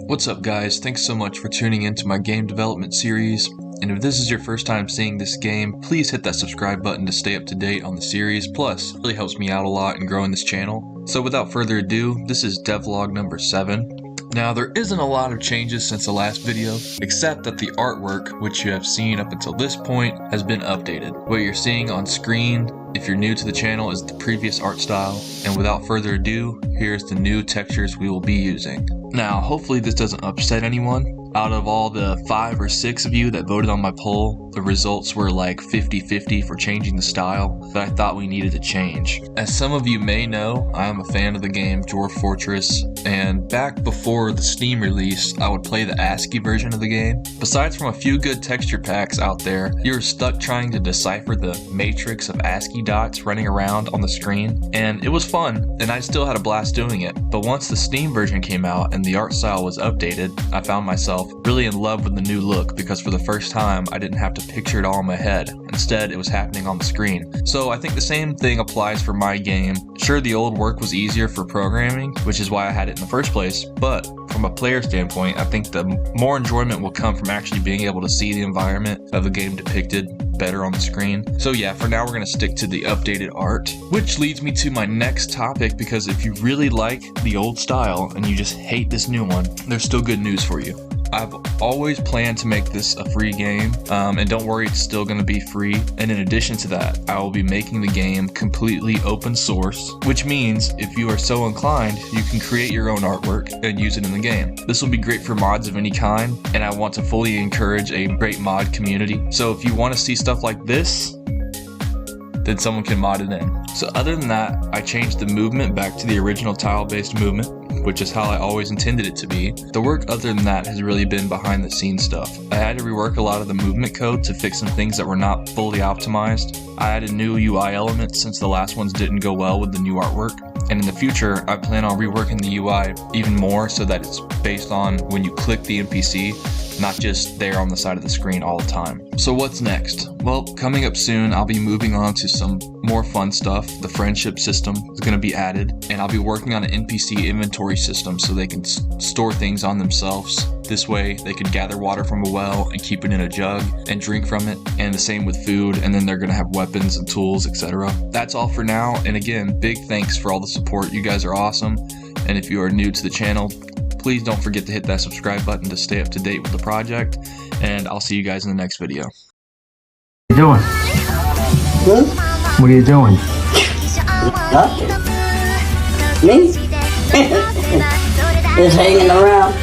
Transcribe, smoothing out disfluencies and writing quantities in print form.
What's up guys, thanks so much for tuning into my game development series, and if this is your first time seeing this game, please hit that subscribe button to stay up to date on the series, plus it really helps me out a lot in growing this channel. So without further ado, this is devlog number 7. Now there isn't a lot of changes since the last video, except that the artwork, which you have seen up until this point, has been updated. What you're seeing on screen, if you're new to the channel, is the previous art style, and without further ado, here's the new textures we will be using. Now, hopefully this doesn't upset anyone. Out of all the 5 or 6 of you that voted on my poll, the results were like 50-50 for changing the style that I thought we needed to change. As some of you may know, I am a fan of the game Dwarf Fortress, and back before the Steam release, I would play the ASCII version of the game. Besides from a few good texture packs out there, you're stuck trying to decipher the matrix of ASCII dots running around on the screen, and it was fun, and I still had a blast doing it. But once the Steam version came out and the art style was updated, I found myself really in love with the new look, because for the first time I didn't have to picture it all in my head. Instead, it was happening on the screen. So I think the same thing applies for my game. Sure, the old work was easier for programming, which is why I had it in the first place, but from a player standpoint, I think the more enjoyment will come from actually being able to see the environment of the game depicted better on the screen. So yeah, for now we're going to stick to the updated art, which leads me to my next topic, because if you really like the old style and you just hate this new one, there's still good news for you. I've always planned to make this a free game, and don't worry, it's still going to be free. And in addition to that, I will be making the game completely open source, which means if you are so inclined, you can create your own artwork and use it in the game. This will be great for mods of any kind, and I want to fully encourage a great mod community. So if you want to see stuff like this, then someone can mod it in. So other than that, I changed the movement back to the original tile-based movement, which is how I always intended it to be. The work other than that has really been behind the scenes stuff. I had to rework a lot of the movement code to fix some things that were not fully optimized. I added new UI elements since the last ones didn't go well with the new artwork. And in the future, I plan on reworking the UI even more so that it's based on when you click the NPC, not just there on the side of the screen all the time. So what's next? Well, coming up soon, I'll be moving on to some more fun stuff. The friendship system is going to be added, and I'll be working on an NPC inventory system so they can store things on themselves. This way, they could gather water from a well and keep it in a jug and drink from it, and the same with food, and then they're going to have weapons and tools, etc. That's all for now, and again, big thanks for all the support. You guys are awesome, and if you are new to the channel, please don't forget to hit that subscribe button to stay up to date with the project, and I'll see you guys in the next video. What are you doing? Hmm? What are you doing? Nothing. Me? Just hanging around.